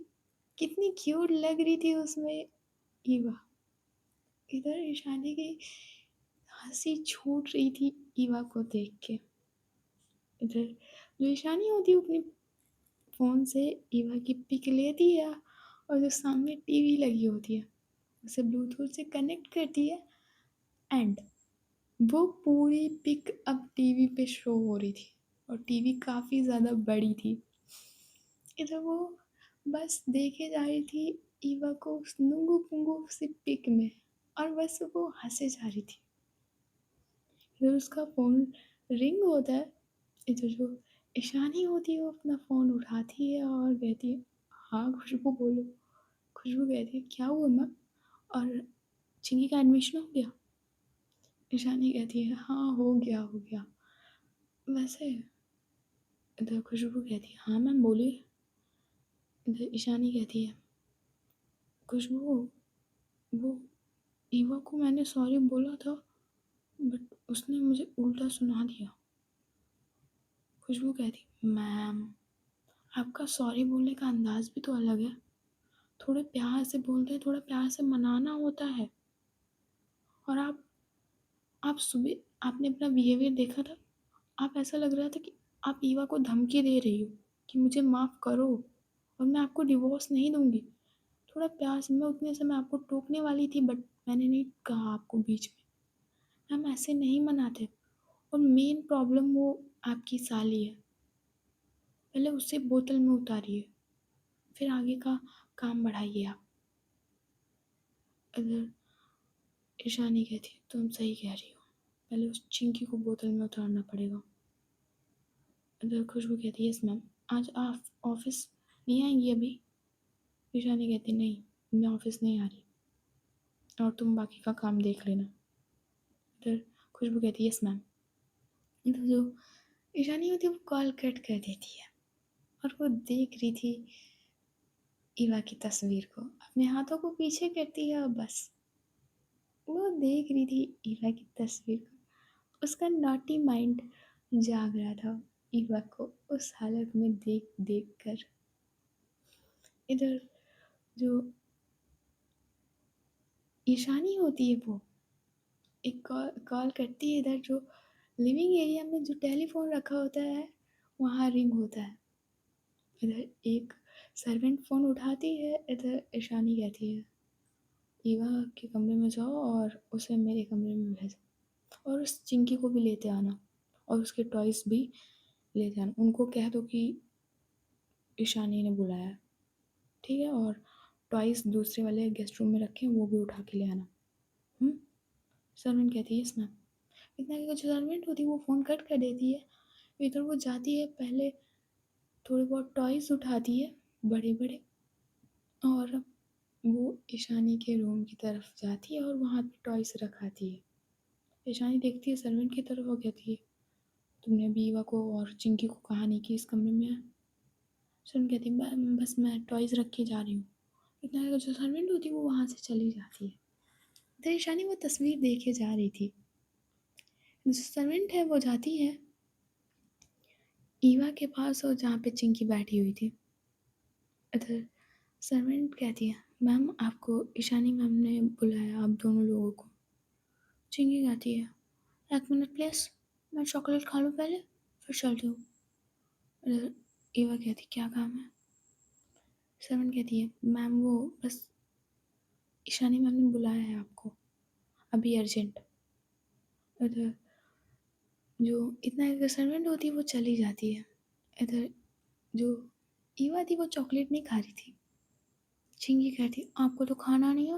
कितनी क्यूट लग रही थी उसमें ईवा। इधर ईशानी की हंसी छूट रही थी ईवा को देख के। इधर जो ईशानी होती है वो अपने फ़ोन से ईवा की पिक लेती है और जो सामने टीवी लगी होती है उसे ब्लूटूथ से कनेक्ट करती है एंड वो पूरी पिक अब टीवी पे शो हो रही थी और टीवी काफ़ी ज़्यादा बड़ी थी। इधर वो बस देखे जा रही थी ईवा को उस नंगू पुंगू सी पिक में और बस वो हंसे जा रही थी। इधर उसका फ़ोन रिंग होता है। इधर जो ईशानी होती है वो अपना फ़ोन उठाती है और कहती है, हाँ खुशबू बोलो। खुशबू कहती है, क्या हुआ मैम, और चिंकी का एडमिशन हो गया। ईशानी कहती है हाँ हो गया हो गया। वैसे इधर खुशबू कहती है हाँ मैम बोलिए। इधर ईशानी कहती है खुशबू वो ईवा को मैंने सॉरी बोला था बट उसने मुझे उल्टा सुना दिया। खुशबू कहती मैम आपका सॉरी बोलने का अंदाज भी तो अलग है। थोड़े प्यार से बोलते हैं, थोड़ा प्यार से मनाना होता है। और आप सुबह आपने अपना बिहेवियर देखा था। आप ऐसा लग रहा था कि आप ईवा को धमकी दे रही हो कि मुझे माफ़ करो और मैं आपको डिवोर्स नहीं दूंगी। थोड़ा प्यार से मैं उतने समय आपको टोकने वाली थी बट मैंने नहीं कहा आपको बीच में। हम ऐसे नहीं मनाते। और मेन प्रॉब्लम वो आपकी साली है। पहले उसे बोतल में उतारिए फिर आगे का काम बढ़ाइए आप। अगर ईशानी कहती है तुम सही कह रही हो, पहले उस चिंकी को बोतल में उतारना पड़ेगा। अगर खुशबू कहती है यस मैम। आज आप ऑफिस नहीं आएंगी अभी। ईशानी कहती नहीं मैं ऑफिस नहीं आ रही और तुम बाकी का काम देख लेना। इधर खुशबू कहती है यस मैम। इधर जो ईशानी होती है वो कॉल कट कर देती है और वो देख रही थी ईवा की तस्वीर को, अपने हाथों को पीछे करती है और बस वो देख रही थी ईवा की तस्वीर को। उसका नॉटी माइंड जाग रहा था ईवा को उस हालत में देख देख कर। इधर जो ईशानी होती है वो एक कॉल कॉल करती है। इधर जो लिविंग एरिया में जो टेलीफोन रखा होता है वहाँ रिंग होता है। इधर एक सर्वेंट फ़ोन उठाती है। इधर ईशानी कहती है ईवा के कमरे में जाओ और उसे मेरे कमरे में भेजो और उस चिंकी को भी लेते आना और उसके टॉयस भी लेते आना। उनको कह दो कि ईशानी ने बुलाया, ठीक है। और टॉयस दूसरे वाले गेस्ट रूम में रखे वो भी उठा के ले आना। सर्वेंट कहती है यस मैम। इतना कि जो सर्वेंट होती है वो फ़ोन कट कर देती है। इधर वो जाती है, पहले थोड़े बहुत टॉयस उठाती है बड़े बड़े और वो ईशानी के रूम की तरफ जाती है और वहाँ पे टॉयस रखाती है। ईशानी देखती है सर्वेंट की तरफ और कहती है तुमने अभी ईवा को और चिंकी को कहा नहीं कि इस कमरे में है। सर्वेंट कहती है बस मैं टॉयस रख के जा रही हूँ। इतना कि जो सर्वेंट होती है वो वहाँ से चली जाती है। तो ईशानी वो तस्वीर देखे जा रही थी। जो सर्वेंट है वो जाती है ईवा के पास और जहाँ पे चिंकी बैठी हुई थी। इधर सर्वेंट कहती है मैम आपको ईशानी मैम ने बुलाया आप दोनों लोगों को। चिंकी कहती है एक मिनट प्लीज़, मैं चॉकलेट खा लूँ पहले फिर चलती हूँ। इधर ईवा कहती क्या काम है। सर्वेंट कहती है मैम वो बस ईशानी मैम ने बुलाया है आपको अभी अर्जेंट। इधर जो इतना सर्वेंट होती है वो चली जाती है। इधर जो ईवा थी वो चॉकलेट नहीं खा रही थी। चिंकी कहती आपको तो खाना नहीं हो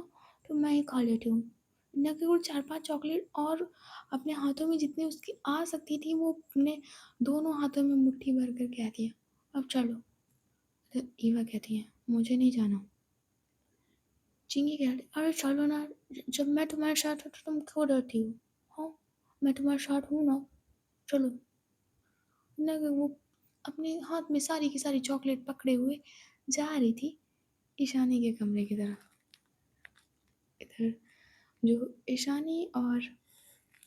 तो मैं ही खा लेती हूँ। न कि वो 4-5 चॉकलेट और अपने हाथों में जितनी उसकी आ सकती थी वो अपने दोनों हाथों में मुट्ठी भर कर कह दिया अब चलो। तो ईवा कहती है मुझे नहीं जाना। चिंकी कहती अरे चलो ना, जब मैं तुम्हारे साथ हूँ तो तुम क्यों डरती हो। हाँ मैं तुम्हारे साथ हूँ ना, चलो। न कि वो अपने हाथ में सारी की सारी चॉकलेट पकड़े हुए जा रही थी ईशानी के कमरे की तरफ। इधर जो ईशानी और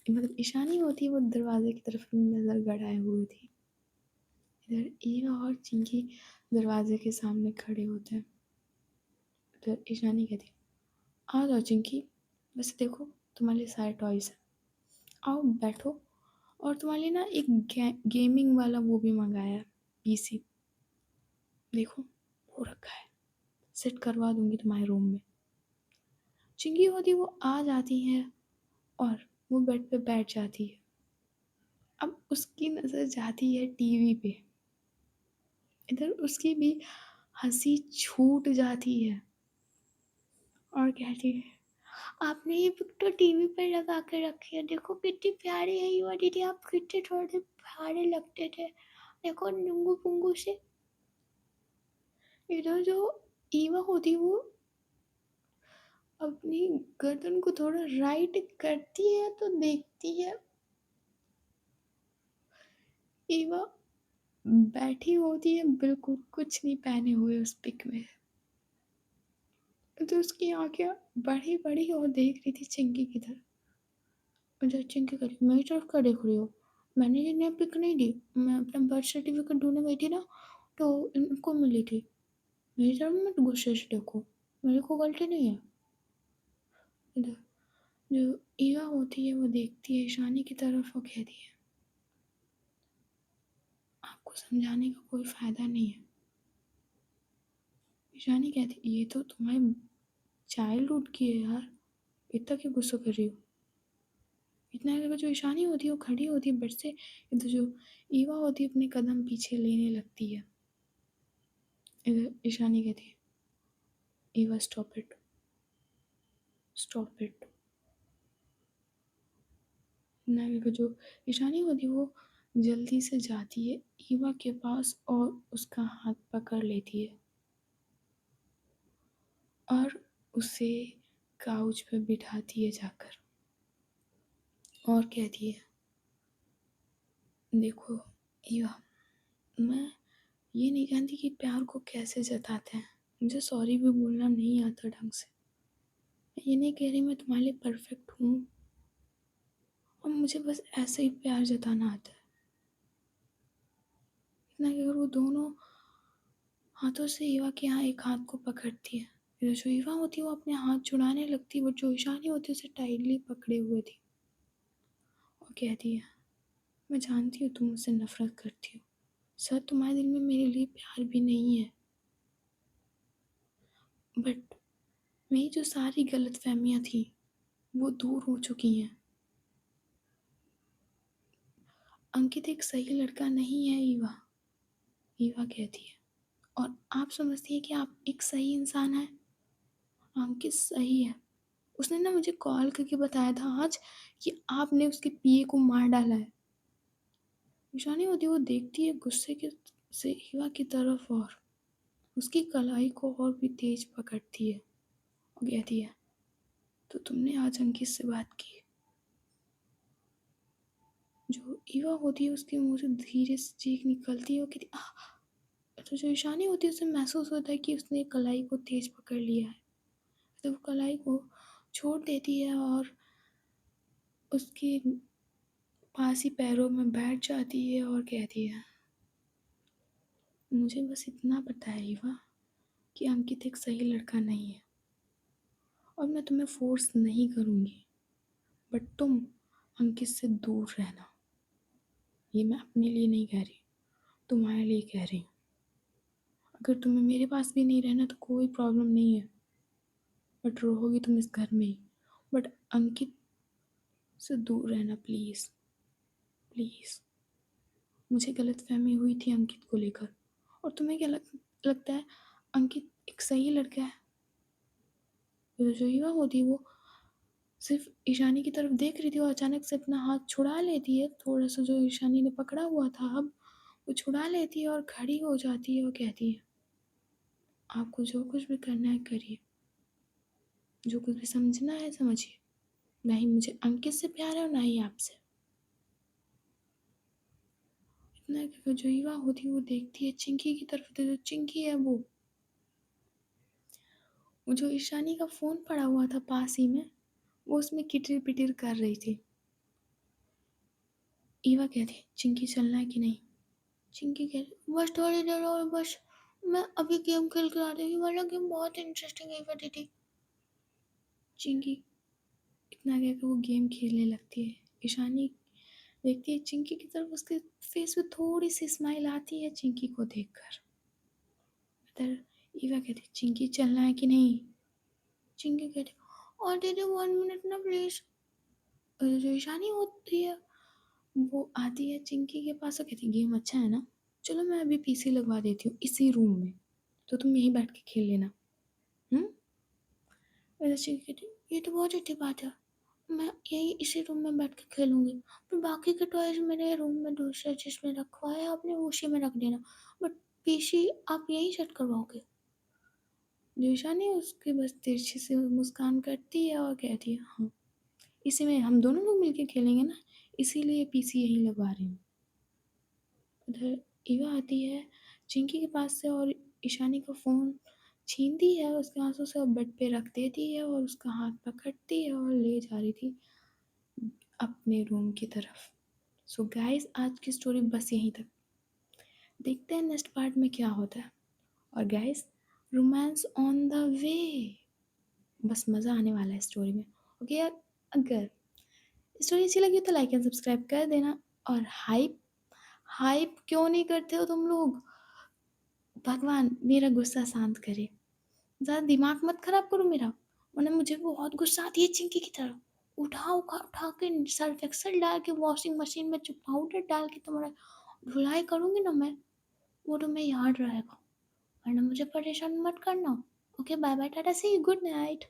मतलब ईशानी होती है वो दरवाजे की तरफ नज़र गड़ाए हुए थी। इधर ईवा और चिंकी दरवाजे के सामने खड़े होते हैं। इधर ईशानी कहती है आ जाओ चिंकी, वैसे देखो तुम्हारे लिए सारे टॉयज हैं, आओ बैठो। और तुम्हारे लिए ना एक गेमिंग वाला वो भी मंगाया है पीसी, देखो वो रखा है, सेट करवा दूंगी तुम्हारे रूम में। चिंकी होती वो आ जाती है और वो बेड पे बैठ जाती है। अब उसकी नज़र जाती है टीवी पे। इधर उसकी भी हंसी छूट जाती है और कहती है आपने ये पिक तो टीवी पर लगा के रखी है, देखो कितनी प्यारी है युवा दीदी, आप कितने थोड़े प्यारे लगते थे, देखो नंगू पुंगू से। इधर जो ईवा होती वो अपनी गर्दन को थोड़ा राइट करती है तो देखती है ईवा बैठी होती है बिल्कुल कुछ नहीं पहने हुए उस पिक में। तो उसकी आंखें बड़ी बड़ी और देख रही थी चिंकी की तरफ। मुझे चिंकी करी मेरी तरफ क्या देख रही हो, मैंने ये नया पिक नहीं दी, मैं अपना बर्थ सर्टिफिकेट ढूंढने गई थी ना तो इनको मिली थी, मेरी तरफ मत गुस्से से देखो, मेरी को गलती नहीं है। इधर जो ईवा होती है वो देखती है ईशानी की तरफ और कहती है आपको समझाने का कोई फायदा नहीं है। ईशानी कहती ये तो तुम्हारी चाइल्डहुड की है यार, इतना क्यों गुस्सा कर रही हो। इतना लगा जो ईशानी होती है वो खड़ी होती है बेड से, इधर जो ईवा होती है अपने कदम पीछे लेने लगती है। इधर ईशानी कहती है Eva stop it, stop it. ना लगा जो ईशानी होती है वो जल्दी से जाती है ईवा के पास और उसका हाथ पकड़ लेती है और उसे काउच पे बिठाती है जाकर और कहती है देखो ईवा, मैं ये नहीं जानती कि प्यार को कैसे जताते हैं, मुझे सॉरी भी बोलना नहीं आता ढंग से, मैं ये नहीं कह रही मैं तुम्हारे लिए परफेक्ट हूँ और मुझे बस ऐसे ही प्यार जताना आता है। इतना कि अगर वो दोनों हाथों से ईवा के यहाँ एक हाथ को पकड़ती है, फिर जो ईवा होती है वो अपने हाथ छुड़ाने लगती है, वो जो ईशानी होती है उसे टाइटली पकड़े हुए थी और कहती है मैं जानती हूँ तुम मुझसे नफरत करती हो, सर तुम्हारे दिल में मेरे लिए प्यार भी नहीं है, बट मेरी जो सारी गलत फहमियाँ थी वो दूर हो चुकी हैं। अंकित एक सही लड़का नहीं है ईवा, ईवा कहती है, और आप समझती हैं कि आप एक सही इंसान हैं। अंकित सही है, उसने ना मुझे कॉल करके बताया था आज कि आपने उसके पीए को मार डाला है। ईशानी होती वो देखती है गुस्से के से ईवा की तरफ और उसकी कलाई को और भी तेज पकड़ती है और कहती है तो तुमने आज अंकित से बात की। जो ईवा होती है उसके मुंह से धीरे से चीख निकलती है और कहती तो जो ईशानी होती है उसे महसूस होता है कि उसने कलाई को तेज पकड़ लिया है, तो वो कलाई को छोड़ देती है और उसके पास ही पैरों में बैठ जाती है और कहती है मुझे बस इतना पता है ईवा कि अंकित एक सही लड़का नहीं है और मैं तुम्हें फोर्स नहीं करूँगी, बट तुम अंकित से दूर रहना। ये मैं अपने लिए नहीं कह रही, तुम्हारे लिए कह रही हूँ। अगर तुम्हें मेरे पास भी नहीं रहना तो कोई प्रॉब्लम नहीं है, बट रहोगी तुम इस घर में ही, बट अंकित से दूर रहना प्लीज़, प्लीज़। मुझे गलतफहमी हुई थी अंकित को लेकर, और तुम्हें क्या लगता है अंकित एक सही लड़का है। तो जो युवा होती है वो सिर्फ ईशानी की तरफ देख रही थी और अचानक से अपना हाथ छुड़ा लेती है, थोड़ा सा जो ईशानी ने पकड़ा हुआ था अब वो छुड़ा लेती है और खड़ी हो जाती है और कहती है आपको जो कुछ भी करना है करिए, जो कुछ भी समझना है समझिए, ना ही मुझे अंकित से प्यार है और ना ही आपसे। इतना कहकर जो युवा होती है वो देखती है चिंकी की तरफ, तो जो चिंकी है वो जो ईशानी का फ़ोन पड़ा हुआ था पास ही में वो उसमें किटिर पिटिर कर रही थी। ईवा कहती चिंकी चलना है कि नहीं। चिंकी कहती बस थोड़ी देर और, बस मैं अभी गेम खेल कर आ रही हूँ, वाला गेम बहुत इंटरेस्टिंग है ईवा दीदी। चिंकी इतना कहकर वो गेम खेलने लगती है। ईशानी देखती है चिंकी की तरफ, उसके फेस पे थोड़ी सी स्माइल आती है चिंकी को देखकर। इधर ईवा कहती चिंकी चलना है कि नहीं। चिंकी कहती और दीदी 1 मिनट ना प्लीज। जो ईशानी होती है वो आती है चिंकी के पास और कहती गेम अच्छा है ना, चलो मैं अभी पीसी लगवा देती हूँ इसी रूम में, तो तुम यहीं बैठ के खेल लेना। हम्म। वैसे चिंकी कहती ये तो बहुत अच्छी बात है, मैं यही इसी रूम में बैठ के खेलूंगी, पर बाकी के टॉयज मेरे रूम में दूसरे जिसमें रखवा है आपने उसी में रख देना, बट पीसी आप यहीं सेट करवाओगे। जो ईशानी है उसके बस तिरछी से मुस्कान करती है और कहती है हाँ, इसी में हम दोनों लोग मिलके खेलेंगे ना, इसीलिए पीसी यहीं लगवा रही हूँ। उधर ईवा आती है चिंकी के पास से और ईशानी का फ़ोन छीनती है उसके हाथों से और बेड पे रख देती है और उसका हाथ पकड़ती है और ले जा रही थी अपने रूम की तरफ। सो गाइस आज की स्टोरी बस यहीं तक। देखते हैं नेक्स्ट पार्ट में क्या होता है। और guys romance on the way, बस मज़ा आने वाला है स्टोरी में। ओके यार, अगर स्टोरी अच्छी लगी तो लाइक एंड सब्सक्राइब कर देना। और हाइप हाइप क्यों नहीं करते हो तुम लोग? भगवान मेरा गुस्सा शांत करे, ज़्यादा दिमाग मत खराब करो मेरा, वरना मुझे बहुत गुस्सा आती है चिंकी की तरह। उठा के सर्फ एक्सेल डाल के वॉशिंग मशीन में जो पाउडर डाल के तुम्हारा धुलाई करूँगी ना मैं, वो तुम्हें याद रहेगा, वरना मुझे परेशान मत करना। ओके बाय बाय टाटा सी गुड नाइट।